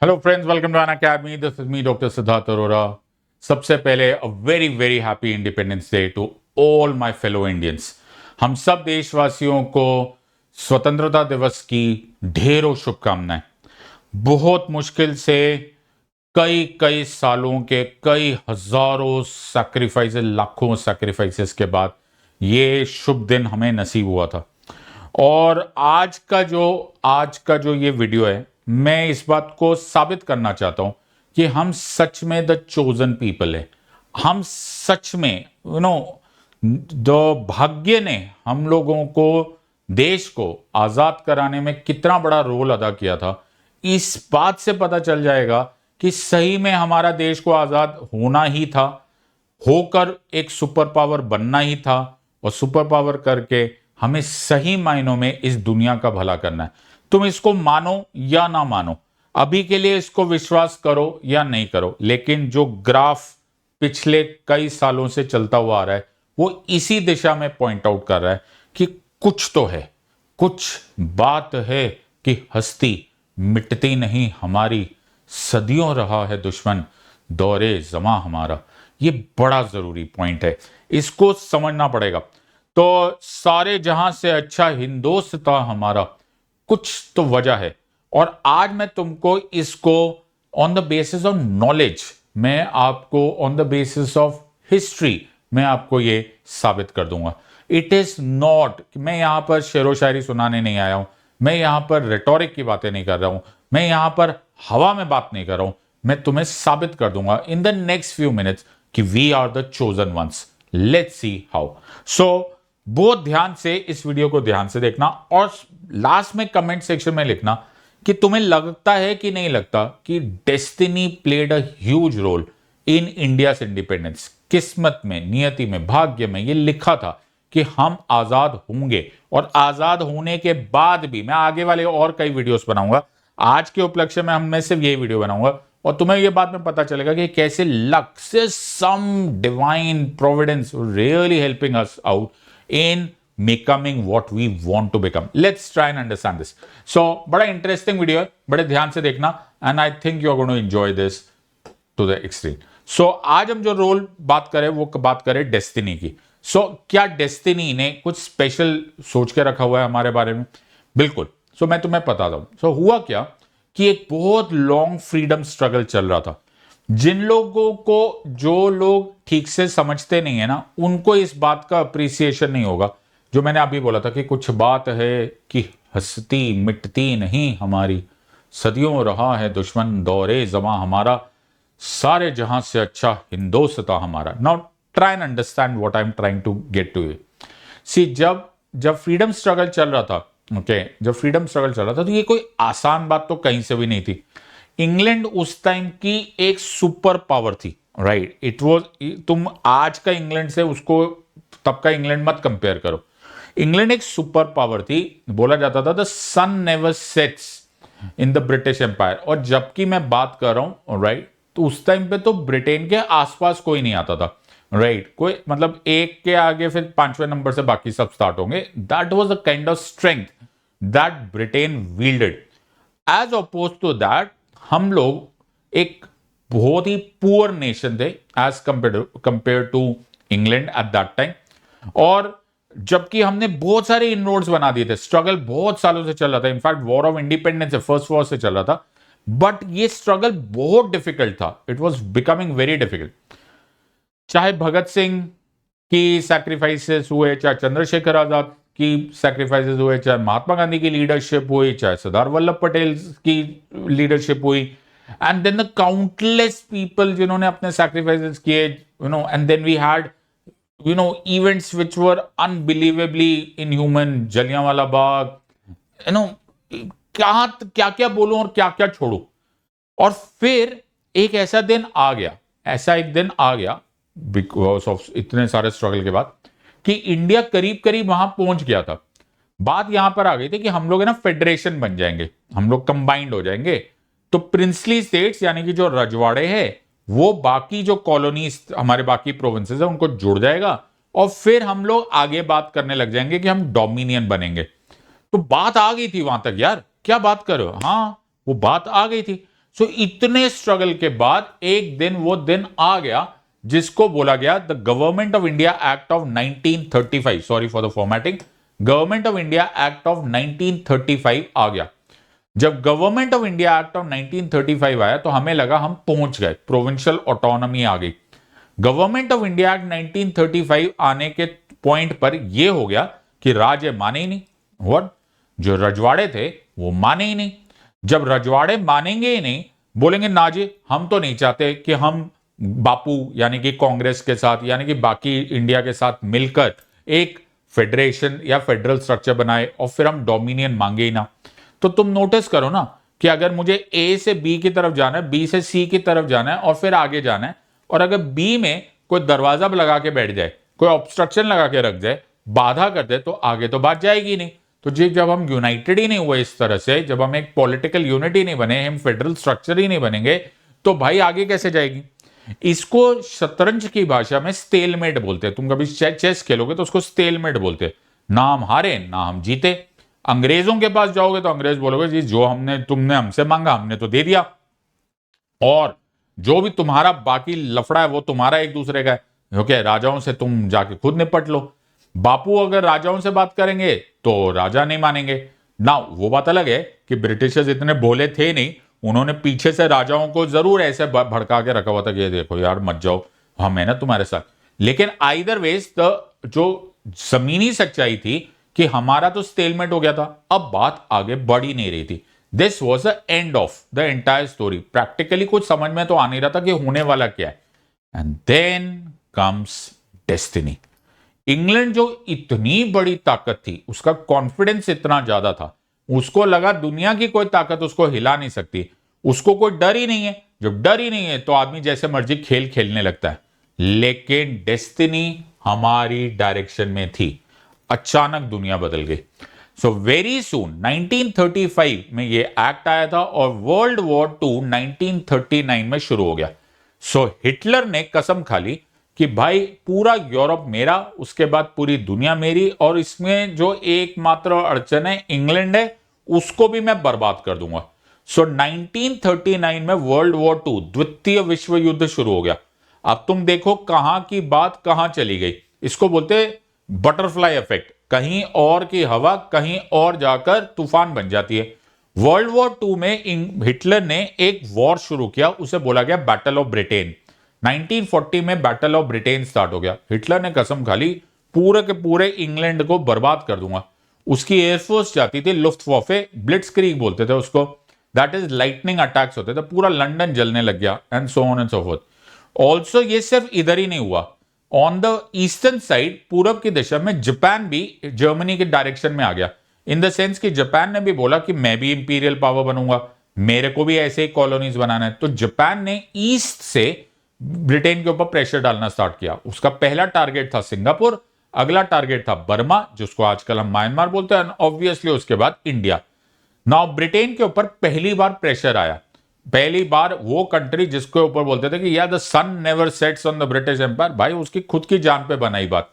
Hello friends, welcome to Unacademy. This is me doctor Siddharth Arora. सबसे पहले a very very happy independence day to all my fellow Indians. हम सब देशवासियों को स्वतंत्रता दिवस की ढेरों शुभकामनाएं। बहुत मुश्किल से कई कई सालों के कई हजारों सैक्रिफाइसेस, लाखों सैक्रिफाइसेस के बाद ये शुभ दिन हमें नसीब हुआ था। और आज का जो ये वीडियो है, मैं इस बात को साबित करना चाहता हूं कि हम सच में द चोजन पीपल है। हम सच में द भाग्य ने हम लोगों को, देश को आजाद कराने में कितना बड़ा रोल अदा किया था। इस बात से पता चल जाएगा कि सही में हमारा देश को आजाद होना ही था, होकर एक सुपर पावर बनना ही था, और सुपर पावर करके हमें सही मायनों में इस दुनिया का भला करना है। तुम इसको मानो या ना मानो, अभी के लिए इसको विश्वास करो या नहीं करो, लेकिन जो ग्राफ पिछले कई सालों से चलता हुआ आ रहा है वो इसी दिशा में पॉइंट आउट कर रहा है कि कुछ तो है, कुछ बात है कि हस्ती मिटती नहीं हमारी, सदियों रहा है दुश्मन दौरे जमा हमारा। ये बड़ा जरूरी पॉइंट है, इसको समझना पड़ेगा। तो सारे जहां से अच्छा हिंदोस्तां हमारा, कुछ तो वजह है। और आज मैं तुमको इसको on the basis of knowledge, मैं आपको on the basis of history मैं आपको ये साबित कर दूंगा। इट इज नॉट, मैं यहां पर शेरो शायरी सुनाने नहीं आया हूं, मैं यहां पर रेटोरिक की बातें नहीं कर रहा हूं, मैं यहां पर हवा में बात नहीं कर रहा हूं। मैं तुम्हें साबित कर दूंगा in the next few minutes कि we are the chosen ones. Let's see how. So बहुत ध्यान से इस वीडियो को ध्यान से देखना, और लास्ट में कमेंट सेक्शन में लिखना कि तुम्हें लगता है कि नहीं लगता कि destiny played a huge role in India's independence. किस्मत में, नियति में, भाग्य में ये लिखा था कि हम आजाद होंगे, और आजाद होने के बाद भी मैं आगे वाले और कई वीडियोस बनाऊंगा। आज के उपलक्ष्य में मैं सिर्फ ये वीडियो बनाऊंगा, और तुम्हें ये बात में पता चलेगा कि कैसे लक से some divine providence really helping us out in becoming what we want to become. Let's try and understand this. So, बड़ा इंटरेस्टिंग वीडियो है, बड़े ध्यान से देखना, and I think you are going to enjoy this to the extreme. So आज हम जो role बात करें वो बात करें डेस्टिनी की। सो क्या डेस्टिनी ने कुछ स्पेशल सोच के रखा हुआ है हमारे बारे में? बिल्कुल। सो मैं तुम्हें बताता हूं। सो हुआ क्या कि एक बहुत लॉन्ग फ्रीडम स्ट्रगल चल रहा था। जिन लोगों को, जो लोग ठीक से समझते नहीं है ना, उनको इस बात का अप्रिसिएशन नहीं होगा। जो मैंने अभी बोला था कि कुछ बात है कि हस्ती मिटती नहीं हमारी, सदियों रहा है दुश्मन दौरे जमा हमारा, सारे जहां से अच्छा हिंदोस्तां हमारा। Now try and understand what I am trying to get to it. See, जब फ्रीडम स्ट्रगल चल रहा था, ओके, जब फ्रीडम स्ट्रगल चल रहा था, तो ये कोई आसान बात तो कहीं से भी नहीं थी। इंग्लैंड उस टाइम की एक सुपर पावर थी, राइट? इट वॉज, तुम आज का इंग्लैंड से उसको तब का इंग्लैंड मत कंपेयर करो। इंग्लैंड एक सुपर पावर थी। बोला जाता था the sun never sets in the British empire. और जबकि मैं बात कर रहा हूं, राइट, तो उस टाइम पे तो ब्रिटेन के आसपास कोई नहीं आता था, राइट? कोई मतलब एक के आगे फिर पांचवें नंबर से बाकी सब स्टार्ट होंगे। That was the kind of strength that Britain wielded. As opposed to that, हम लोग एक बहुत ही पुअर नेशन थे as compared to England at that time. और जबकि हमने बहुत सारे इनरोड्स बना दिए थे, स्ट्रगल बहुत सालों से चल रहा था, in fact war of independence first war से चल रहा था, बट ये स्ट्रगल बहुत डिफिकल्ट था। It was becoming very difficult. चाहे भगत सिंह की सैक्रिफाइसेस हुए, चाहे चंद्रशेखर आजाद की सैक्रिफाइसेस हुए, चाहे महात्मा गांधी की लीडरशिप हुई, चाहे सरदार वल्लभ पटेल की लीडरशिप हुई, and then the countless people जिन्होंने अपने सैक्रिफाइसेस किए, and then we had events which were unbelievably inhuman, Jallianwala Bagh, you know क्या क्या बोलूं और क्या क्या छोड़ूं। और फिर एक ऐसा दिन आ गया, ऐसा एक दिन आ गया बिकॉज ऑफ इतने सारे स्ट्रगल के बाद, कि इंडिया करीब करीब वहां पहुंच गया था। बात यहां पर आ गई थी कि हम लोग है ना फेडरेशन बन जाएंगे, हम लोग कंबाइंड हो जाएंगे। तो प्रिंसली स्टेट्स यानी कि जो रजवाड़े हैं वो बाकी जो कॉलोनीज, हमारे बाकी प्रोविंसेस है, उनको जुड़ जाएगा, और फिर हम लोग आगे बात करने लग जाएंगे कि हम डोमिनियन बनेंगे। तो बात आ गई थी वहां तक यार, क्या बात करो, हाँ वो बात आ गई थी। सो इतने स्ट्रगल के बाद एक दिन वो दिन आ गया जिसको बोला गया the government of India act of 1935। Sorry for the formatting, government of India act of 1935 आ गया। जब government of India act of 1935 आया तो हमें लगा हम पहुंच गए, प्रोविंशियल ऑटोनॉमी आ गई। गवर्नमेंट ऑफ इंडिया एक्ट 1935 आने के पॉइंट पर यह हो गया कि राज्य माने ही नहीं। व्हाट, जो रजवाड़े थे वो माने ही नहीं। जब रजवाड़े मानेंगे ही नहीं, बोलेंगे ना जी हम तो नहीं चाहते कि हम बापू यानी कि कांग्रेस के साथ यानी कि बाकी इंडिया के साथ मिलकर एक फेडरेशन या फेडरल स्ट्रक्चर बनाए और फिर हम डोमिनियन मांगे ही ना। तो तुम नोटिस करो ना कि अगर मुझे ए से बी की तरफ जाना है, बी से सी की तरफ जाना है और फिर आगे जाना है, और अगर बी में कोई दरवाजा लगा के बैठ जाए, कोई ऑब्स्ट्रक्शन लगा के रख जाए, बाधा कर दे, तो आगे तो बात जाएगी नहीं। तो जी जब हम यूनाइटेड ही नहीं हुए इस तरह से, जब हम एक पॉलिटिकल यूनिट ही नहीं बने, हम फेडरल स्ट्रक्चर ही नहीं बनेंगे, तो भाई आगे कैसे जाएगी। इसको शतरंज की भाषा में स्टेलमेट बोलते हैं। तुम कभी चेस खेलोगे तो उसको स्टेलमेट बोलते हैं। ना हम हारे ना हम जीते। अंग्रेजों के पास जाओगे तो अंग्रेज बोलोगे जी जो तुमने हमसे मांगा हमने तो दे दिया, और जो भी तुम्हारा बाकी लफड़ा है वो तुम्हारा एक दूसरे का है, क्योंकि राजाओं से तुम जाके खुद निपट लो। बापू अगर राजाओं से बात करेंगे तो राजा नहीं मानेंगे ना। वो बात अलग है कि ब्रिटिशर्स इतने भोले थे नहीं, उन्होंने पीछे से राजाओं को जरूर ऐसे भड़का के रखा हुआ था कि देखो यार मत जाओ, हम है ना तुम्हारे साथ। लेकिन आइदर वेज जो जमीनी सच्चाई थी कि हमारा तो स्टेलमेट हो गया था, अब बात आगे बढ़ ही नहीं रही थी। This was the end of the entire story. Practically कुछ समझ में तो आ नहीं रहा था कि होने वाला क्या है। And then comes destiny. England जो इतनी बड़ी ताकत थी, उसका कॉन्फिडेंस इतना ज्यादा था, उसको लगा दुनिया की कोई ताकत उसको हिला नहीं सकती, उसको कोई डर ही नहीं है। जब डर ही नहीं है तो आदमी जैसे मर्जी खेल खेलने लगता है। लेकिन डेस्टिनी हमारी डायरेक्शन में थी, अचानक दुनिया बदल गई। सो वेरी सून 1935 में ये एक्ट आया था और वर्ल्ड वॉर 2 1939 में शुरू हो गया। सो हिटलर ने कसम खा ली कि भाई पूरा यूरोप मेरा, उसके बाद पूरी दुनिया मेरी, और इसमें जो एकमात्र अड़चन है इंग्लैंड है, उसको भी मैं बर्बाद कर दूंगा। सो 1939 में वर्ल्ड वॉर 2 द्वितीय विश्व युद्ध शुरू हो गया। अब तुम देखो कहां की बात कहां चली गई। इसको बोलते बटरफ्लाई इफेक्ट, कहीं और की हवा कहीं और जाकर तूफान बन जाती है। वर्ल्ड वॉर 2 में हिटलर ने एक वॉर शुरू किया, उसे बोला गया बैटल ऑफ ब्रिटेन। 1940 में बैटल ऑफ ब्रिटेन स्टार्ट हो गया। हिटलर ने कसम खा ली पूरे के पूरे इंग्लैंड को बर्बाद कर दूंगा। उसकी एयरफोर्स जाती थी, लुफ्टवाफे, ब्लिट्जक्रीग बोलते थे उसको, दैट इज लाइटनिंग अटैक्स होते थे, पूरा लंदन जलने लग गया, and so on and so fourth. Also ये सिर्फ इधर ही नहीं हुआ, ऑन द ईस्टर्न साइड पूरब की दिशा में जापान भी जर्मनी के डायरेक्शन में आ गया। इन द सेंस कि जापान ने भी बोला कि मैं भी इंपीरियल पावर बनूंगा, मेरे को भी ऐसे ही कॉलोनीज बनाना है। तो जापान ने ईस्ट से ब्रिटेन के ऊपर प्रेशर डालना स्टार्ट किया। उसका पहला टारगेट था सिंगापुर, अगला टारगेट था बर्मा जिसको आजकल हम म्यांमार बोलते हैं, ऑब्वियसली उसके बाद इंडिया। नाउ ब्रिटेन के ऊपर पहली बार प्रेशर आया, पहली बार वो कंट्री जिसके ऊपर बोलते थे कि यार the sun never sets on the British empire, भाई उसकी खुद की जान पे बनाई बात।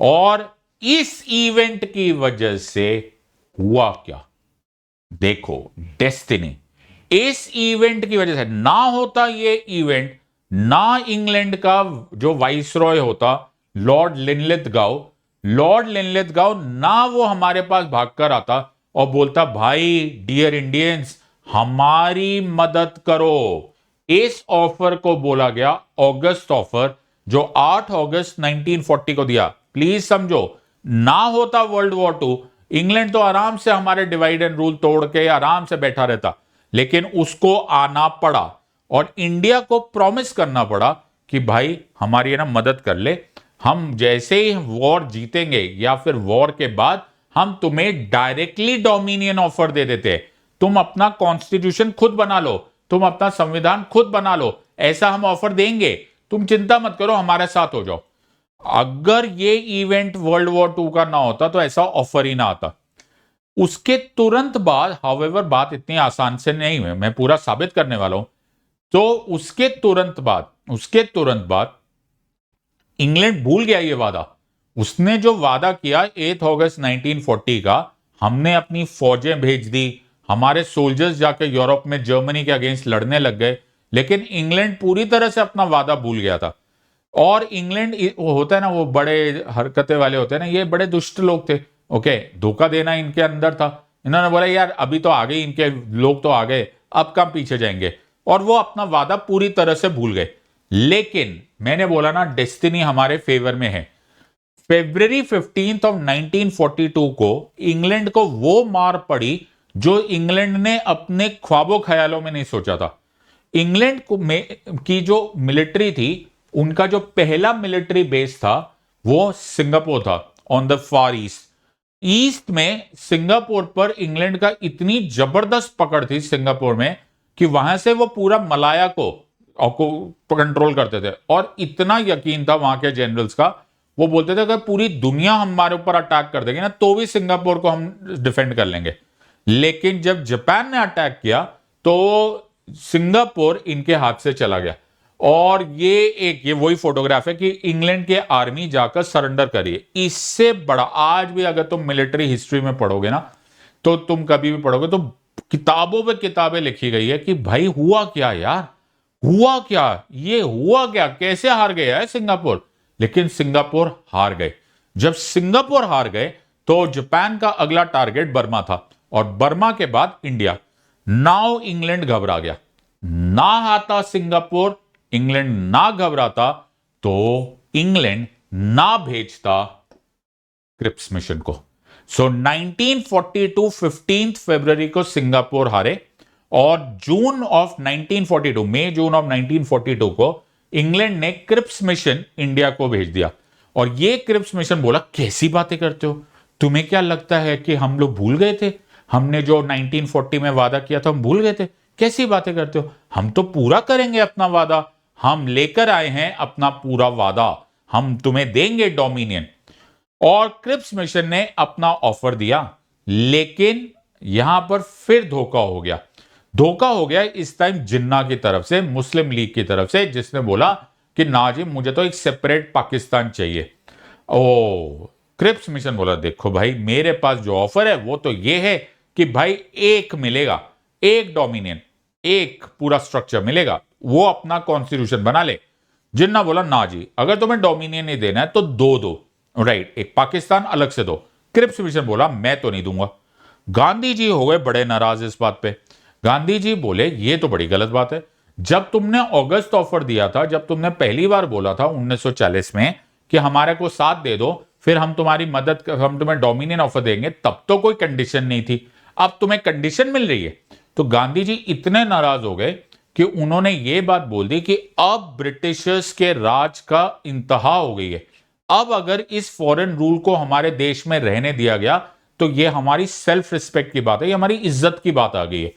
और इस इवेंट की वजह से हुआ क्या, देखो डेस्टिनी। इस इवेंट की वजह से ना होता ये इवेंट, ना इंग्लैंड का जो वाइसरॉय होता लॉर्ड लिनलिथगाउ, लॉर्ड लिनलिथगाउ ना वो हमारे पास भागकर आता और बोलता भाई डियर इंडियंस हमारी मदद करो। इस ऑफर को बोला गया अगस्त ऑफर, जो 8 अगस्त 1940 को दिया। प्लीज समझो, ना होता वर्ल्ड वॉर 2, इंग्लैंड तो आराम से हमारे डिवाइड एंड रूल तोड़ के आराम से बैठा रहता, लेकिन उसको आना पड़ा और इंडिया को प्रॉमिस करना पड़ा कि भाई हमारी ना मदद कर ले, हम जैसे ही वॉर जीतेंगे या फिर वॉर के बाद हम तुम्हें डायरेक्टली डोमिनियन ऑफर दे देते हैं, तुम अपना कॉन्स्टिट्यूशन खुद बना लो, तुम अपना संविधान खुद बना लो, ऐसा हम ऑफर देंगे, तुम चिंता मत करो, हमारे साथ हो जाओ। अगर ये इवेंट वर्ल्ड वॉर 2 का ना होता तो ऐसा ऑफर ही ना आता। उसके तुरंत बाद, हाउएवर, बात इतनी आसान से नहीं है, मैं पूरा साबित करने वाला हूं। तो उसके तुरंत बाद इंग्लैंड भूल गया ये वादा। उसने जो वादा किया 8 अगस्त 1940 का, हमने अपनी फौजें भेज दी, हमारे सोल्जर्स जाकर यूरोप में जर्मनी के अगेंस्ट लड़ने लग गए, लेकिन इंग्लैंड पूरी तरह से अपना वादा भूल गया था। और इंग्लैंड वो होता है ना, वो बड़े हरकतें वाले होते हैं ना, ये बड़े दुष्ट लोग थे। ओके, धोखा देना इनके अंदर था। इन्होंने बोला यार अभी तो आ गए, इनके लोग तो आ गए, अब कम पीछे जाएंगे, और वो अपना वादा पूरी तरह से भूल गए। लेकिन मैंने बोला ना, डेस्टिनी हमारे फेवर में है। फरवरी 15 ऑफ 1942 को इंग्लैंड को वो मार पड़ी जो इंग्लैंड ने अपने ख्वाबों ख्यालों में नहीं सोचा था। इंग्लैंड की जो मिलिट्री थी, उनका जो पहला मिलिट्री बेस था वो सिंगापुर था, on the far east. East में सिंगापुर पर इंग्लैंड का इतनी जबरदस्त पकड़ थी सिंगापुर में कि वहां से वो पूरा मलाया को कंट्रोल करते थे। और इतना यकीन था वहां के जनरल्स का, वो बोलते थे अगर पूरी दुनिया हमारे ऊपर अटैक कर देगी ना तो भी सिंगापुर को हम डिफेंड कर लेंगे। लेकिन जब जापान ने अटैक किया तो सिंगापुर इनके हाथ से चला गया। और ये वही फोटोग्राफ है कि इंग्लैंड के आर्मी जाकर सरेंडर करिए। इससे बड़ा आज भी अगर तुम मिलिट्री हिस्ट्री में पढ़ोगे ना, तो तुम कभी भी पढ़ोगे तो किताबों पे किताबें लिखी गई है कि भाई हुआ क्या यार, हुआ क्या, ये हुआ क्या, कैसे हार गया है सिंगापुर। लेकिन सिंगापुर हार गए। जब सिंगापुर हार गए तो जापान का अगला टारगेट बर्मा था, और बर्मा के बाद इंडिया। नाउ इंग्लैंड घबरा गया। ना आता सिंगापुर, इंग्लैंड ना घबराता, तो इंग्लैंड ना भेजता क्रिप्स मिशन को। सो 1942 15 फरवरी को सिंगापुर हारे, और June of 1942, May June of 1942 को इंग्लैंड ने क्रिप्स मिशन इंडिया को भेज दिया। और ये क्रिप्स मिशन बोला कैसी बातें करते हो, तुम्हें क्या लगता है कि हम लोग भूल गए थे, हमने जो 1940 में वादा किया था हम भूल गए थे, कैसी बातें करते हो, हम तो पूरा करेंगे अपना वादा, हम लेकर आए हैं अपना पूरा वादा, हम तुम्हें देंगे डोमिनियन। और क्रिप्स मिशन ने अपना ऑफर दिया, लेकिन यहां पर फिर धोखा हो गया। धोखा हो गया इस टाइम जिन्ना की तरफ से, मुस्लिम लीग की तरफ से, जिसने बोला कि ना जी मुझे तो एक सेपरेट पाकिस्तान चाहिए। ओ, क्रिप्स मिशन बोला देखो भाई मेरे पास जो ऑफर है वो तो ये है कि भाई एक मिलेगा, एक डोमिनियन, एक पूरा स्ट्रक्चर मिलेगा, वो अपना कॉन्स्टिट्यूशन बना ले। जिन्ना बोला ना जी अगर तुम्हें डोमिनियन नहीं देना है तो दो राइट, एक पाकिस्तान अलग से दो। क्रिप्स मिशन बोला मैं तो नहीं दूंगा। गांधी जी हो गए बड़े नाराज इस बात पे। गांधी जी बोले ये तो बड़ी गलत बात है, जब तुमने अगस्त ऑफर दिया था, जब तुमने पहली बार बोला था 1940 में कि हमारे को साथ दे दो, फिर हम तुम्हारी मदद, हम तुम्हें डोमिनियन ऑफर देंगे, तब तो कोई कंडीशन नहीं थी, अब तुम्हें कंडीशन मिल रही है। तो गांधी जी इतने नाराज हो गए कि उन्होंने ये बात बोल दी कि अब ब्रिटिशर्स के राज का इंतहा हो गई है। अब अगर इस फॉरेन रूल को हमारे देश में रहने दिया गया तो ये हमारी सेल्फ रिस्पेक्ट की बात है, ये हमारी इज्जत की बात आ गई है।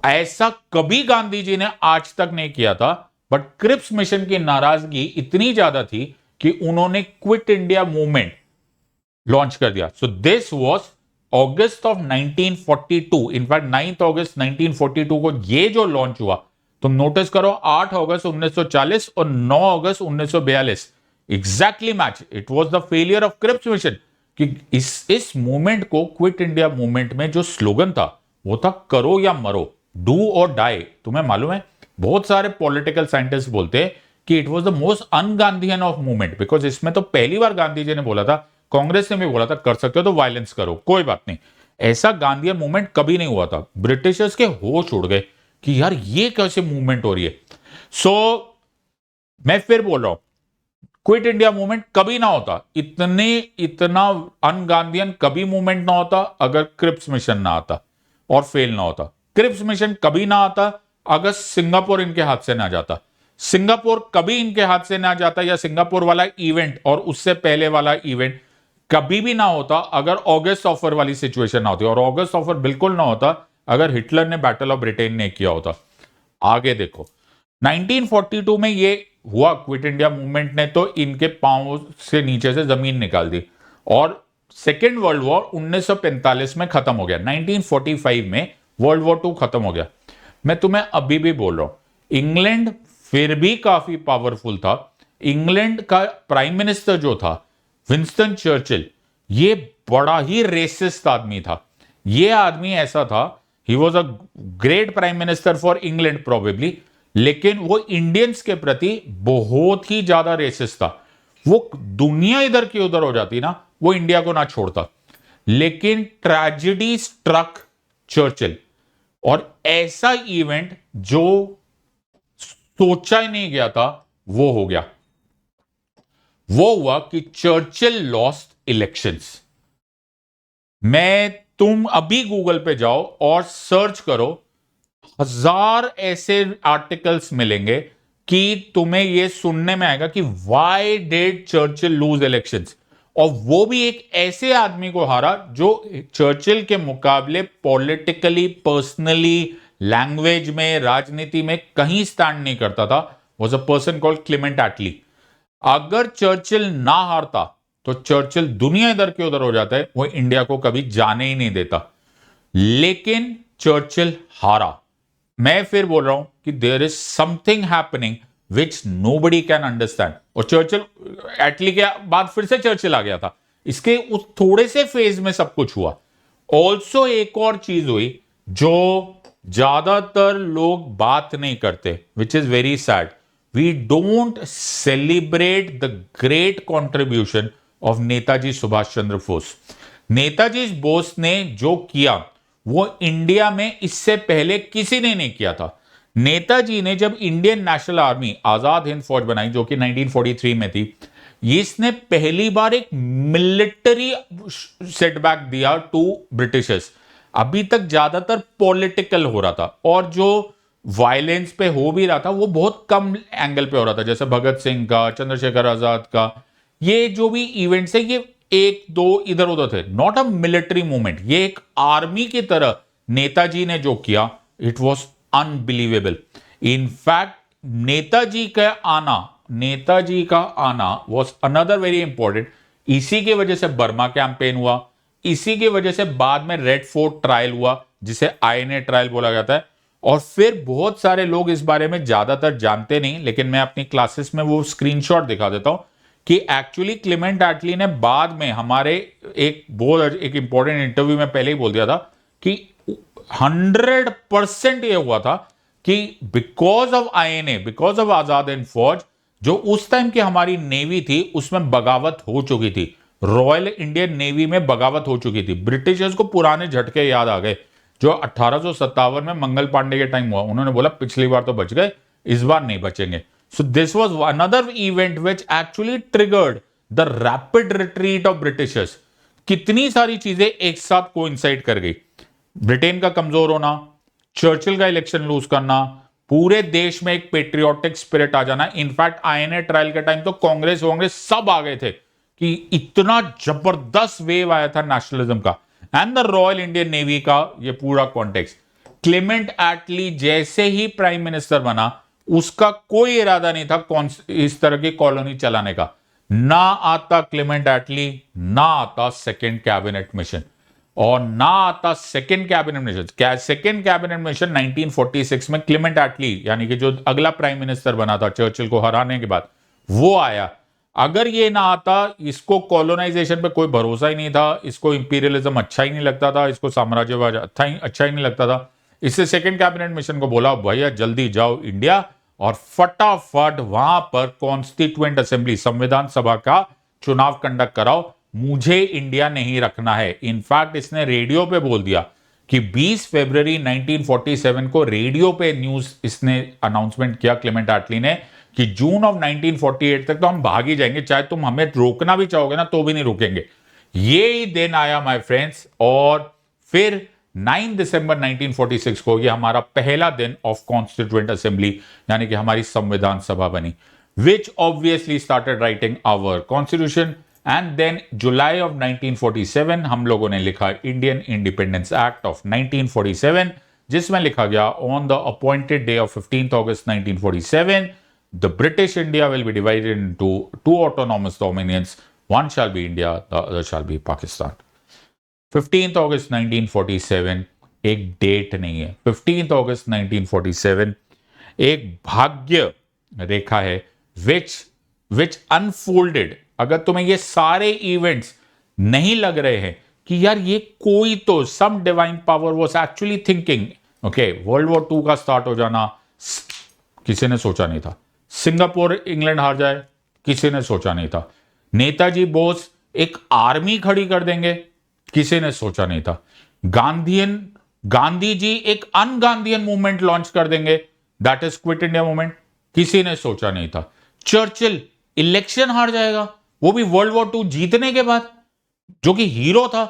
ऐसा कभी गांधी जी ने आज तक नहीं किया था, बट क्रिप्स मिशन की नाराजगी इतनी ज्यादा थी कि उन्होंने क्विट इंडिया मूवमेंट लॉन्च कर दिया। So this was August of 1942, in fact 9 अगस्त 1942 को ये जो लॉन्च हुआ, तुम नोटिस करो 8 अगस्त 1940 और 9 अगस्त 1942 exactly match. It was the failure of Cripps mission कि इस मूवमेंट को, क्विट इंडिया मूवमेंट में जो स्लोगन था वो था करो या मरो, डू और डाई। तुम्हें मालूम है बहुत सारे पॉलिटिकल साइंटिस्ट बोलते हैं कि it was the most un-Gandhian of movement, because इसमें तो पहली बार गांधी जी ने बोला था, कांग्रेस ने भी बोला था कर सकते हो तो वायलेंस करो कोई बात नहीं, ऐसा गांधीयन मूवमेंट कभी नहीं हुआ था। ब्रिटिशर्स के होश उड़ गए कि यार ये कैसे मूवमेंट हो रही है। सो मैं फिर बोल रहा हूं क्विट इंडिया मूवमेंट कभी ना होता, इतना अनगांधीयन कभी मूवमेंट ना होता अगर क्रिप्स मिशन ना आता और फेल ना होता। क्रिप्स मिशन कभी ना आता अगर सिंगापुर इनके हाथ से ना जाता। सिंगापुर कभी इनके हाथ से ना जाता, या सिंगापुर वाला इवेंट और उससे पहले वाला इवेंट कभी भी ना होता अगर ऑगस्ट ऑफर वाली सिचुएशन ना होती, और ऑगस्ट ऑफर बिल्कुल ना होता अगर हिटलर ने बैटल ऑफ ब्रिटेन ने किया होता। आगे देखो 1942 में ये हुआ, क्विट इंडिया मूवमेंट ने तो इनके पांव से नीचे से जमीन निकाल दी, और सेकेंड वर्ल्ड वॉर 1945 में खत्म हो गया। 1945 में वर्ल्ड वॉर 2 खत्म हो गया। मैं तुम्हें अभी भी बोल रहा हूं इंग्लैंड फिर भी काफी पावरफुल था। इंग्लैंड का प्राइम मिनिस्टर जो था विंस्टन चर्चिल, ये बड़ा ही रेसिस्ट आदमी था। ये आदमी ऐसा था he was a great prime minister for England probably, लेकिन वो इंडियंस के प्रति बहुत ही ज्यादा रेसिस्ट था। वो दुनिया इधर की उधर हो जाती ना, वो इंडिया को ना छोड़ता। लेकिन ट्रेजेडी स्ट्रक चर्चिल, और ऐसा इवेंट जो सोचा ही नहीं गया था वो हो गया। वो हुआ कि चर्चिल लॉस्ट इलेक्शंस। तुम अभी गूगल पे जाओ और सर्च करो, 1000 ऐसे आर्टिकल्स मिलेंगे कि तुम्हें यह सुनने में आएगा कि why did Churchill lose elections, और वो भी एक ऐसे आदमी को हारा जो चर्चिल के मुकाबले पॉलिटिकली, पर्सनली, लैंग्वेज में, राजनीति में कहीं स्टैंड नहीं करता था। Was a person called Clement Attlee. अगर चर्चिल ना हारता तो चर्चिल दुनिया इधर के उधर हो जाता है, वो इंडिया को कभी जाने ही नहीं देता। लेकिन चर्चिल हारा। मैं फिर बोल रहा हूं कि there is something happening which nobody can understand. और चर्चिल, एटली के बाद फिर से चर्चिल आ गया था। इसके उस थोड़े से फेज में सब कुछ हुआ। ऑल्सो एक और चीज हुई जो ज्यादातर लोग बात नहीं करते, which is very sad. We don't celebrate the great contribution of Netaji Subhash Chandra Bose. Netaji Bose ने जो किया वो इंडिया में इससे पहले किसी ने नहीं किया था। नेताजी ने जब इंडियन नेशनल आर्मी, आजाद हिंद फौज बनाई जो कि 1943 में थी, इसने पहली बार एक मिलिट्री सेटबैक दिया टू ब्रिटिशर्स। अभी तक ज्यादातर पॉलिटिकल हो रहा था, और जो वायलेंस पे हो भी रहा था वो बहुत कम एंगल पे हो रहा था, जैसे भगत सिंह का, चंद्रशेखर आजाद का। ये जो भी इवेंट्स है ये एक दो इधर उधर थे, नॉट अ मिलिट्री मूवमेंट। ये एक आर्मी की तरह नेताजी ने जो किया, it was unbelievable. In fact Netaji का आना वॉज अनदर वेरी इंपॉर्टेंट। इसी की वजह से बर्मा कैंपेन हुआ, इसी की वजह से बाद में रेड फोर्ट ट्रायल हुआ, जिसे आईएनए ट्रायल बोला जाता है। और फिर बहुत सारे लोग इस बारे में ज्यादातर जानते नहीं, लेकिन मैं अपनी क्लासेस में वो स्क्रीनशॉट दिखा देता हूं कि एक्चुअली क्लेमेंट एटली ने बाद में हमारे एक इंपॉर्टेंट इंटरव्यू में पहले ही बोल दिया था कि 100% यह हुआ था कि because of INA, because of Azad Hind Fauj, जो उस टाइम की हमारी नेवी थी उसमें बगावत हो चुकी थी। रॉयल इंडियन नेवी में बगावत हो चुकी थी। ब्रिटिशर्स को पुराने झटके याद आ गए जो 1857 में मंगल पांडे के टाइम हुआ। उन्होंने बोला पिछली बार तो बच गए, इस बार नहीं बचेंगे। So this was another event which actually triggered the rapid retreat of Britishers. कितनी सारी चीजें एक साथ कोइंसाइड कर गई। ब्रिटेन का कमजोर होना, चर्चिल का इलेक्शन लूज करना, पूरे देश में एक पेट्रियोटिक स्पिरिट आ जाना। इनफैक्ट आईएनए ट्रायल के टाइम तो कांग्रेस सब आ गए थे कि इतना जबरदस्त वेव आया था नेशनलिज्म का, and the royal Indian navy का ये पूरा कॉन्टेक्स्ट। क्लेमेंट एटली जैसे ही प्राइम मिनिस्टर बना, उसका कोई इरादा नहीं था इस तरह की कॉलोनी चलाने का। ना आता क्लेमेंट एटली, ना आता सेकेंड कैबिनेट मिशन, और ना आता second cabinet mission. Second cabinet mission 1946 में क्लेमेंट एटली, यानी कि जो अगला प्राइम मिनिस्टर बना था चर्चिल को हराने के बाद, वो आया। अगर ये ना आता, इसको कॉलोनाइजेशन पे कोई भरोसा ही नहीं था, इसको इंपीरियलिज्म अच्छा ही नहीं लगता था, इसको साम्राज्यवाद अच्छा ही नहीं लगता था। इससे सेकेंड कैबिनेट मिशन को बोला भैया जल्दी जाओ इंडिया और फटाफट वहां पर कॉन्स्टिट्यूएंट असेंबली, संविधान सभा का चुनाव कंडक्ट कराओ, मुझे इंडिया नहीं रखना है। इनफैक्ट इसने रेडियो पे बोल दिया कि 20 फरवरी 1947 को रेडियो पे न्यूज इसने अनाउंसमेंट किया क्लेमेंट एटली ने कि जून ऑफ 1948 तक तो हम भाग ही जाएंगे, चाहे तुम हमें रोकना भी चाहोगे ना तो भी नहीं रुकेंगे। ये ही दिन आया माय फ्रेंड्स, और फिर 9 दिसंबर 1946 को ये हमारा पहला दिन ऑफ कॉन्स्टिट्यूएंट असेंबली, यानी कि हमारी संविधान सभा बनी, which obviously started writing our constitution. And then July of 1947 हम लोगों ने लिखा इंडियन इंडिपेंडेंस एक्ट ऑफ 1947, जिसमें लिखा गया on the appointed day of 15th August 1947 the British India will be divided into two autonomous dominions. One shall be India, the other shall be Pakistan. 15th August 1947 एक date नहीं है। 15th August 1947 एक भाग्य रेखा है which unfolded। अगर तुम्हें ये सारे इवेंट्स नहीं लग रहे हैं कि यार ये कोई तो some divine power was actually thinking. Okay, world war 2 का स्टार्ट हो जाना किसी ने सोचा नहीं था। सिंगापुर इंग्लैंड हार जाए किसी ने सोचा नहीं था। नेताजी बोस एक आर्मी खड़ी कर देंगे किसी ने सोचा नहीं था। गांधी जी एक अनगांधीयन मूवमेंट लॉन्च कर देंगे, that is quit India movement, किसी ने सोचा नहीं था। चर्चिल इलेक्शन हार जाएगा, वो भी वर्ल्ड वॉर 2 जीतने के बाद, जो कि हीरो था,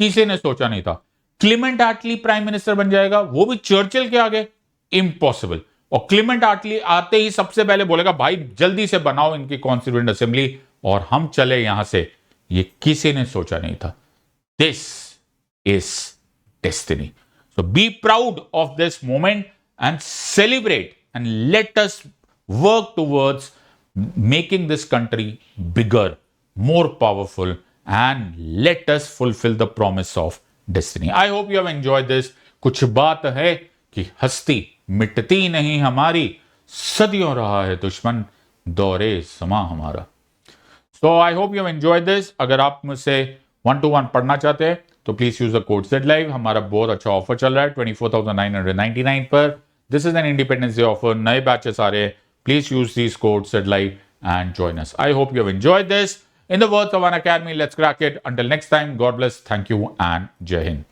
किसी ने सोचा नहीं था। क्लेमेंट एटली प्राइम मिनिस्टर बन जाएगा, वो भी चर्चिल के आगे, इम्पॉसिबल। और क्लेमेंट एटली आते ही सबसे पहले बोलेगा भाई जल्दी से बनाओ इनकी कॉन्स्टिट्यूएंट असेंबली और हम चले यहां से, ये किसी ने सोचा नहीं था। This is destiny. So be proud of this moment and celebrate and let us work towards making this country bigger, more powerful, and let us fulfill the promise of destiny. I hope you have enjoyed this. कुछ बात है कि हस्ती मिटती नहीं हमारी, सदियों रहा है दुश्मन दौरे समा हमारा। So I hope you have enjoyed this. अगर आप मुझसे 1-to-1 पढ़ना चाहते हैं तो please use the code ZLive। हमारा बहुत अच्छा ऑफर चल रहा है 24,999 पर। This is an independence day offer, नए बैचेस आ रहे हैं। Please use this code ZLive and join us. I hope you have enjoyed this. In the words of an academy, let's crack it. Until next time, God bless, thank you and जय हिंद।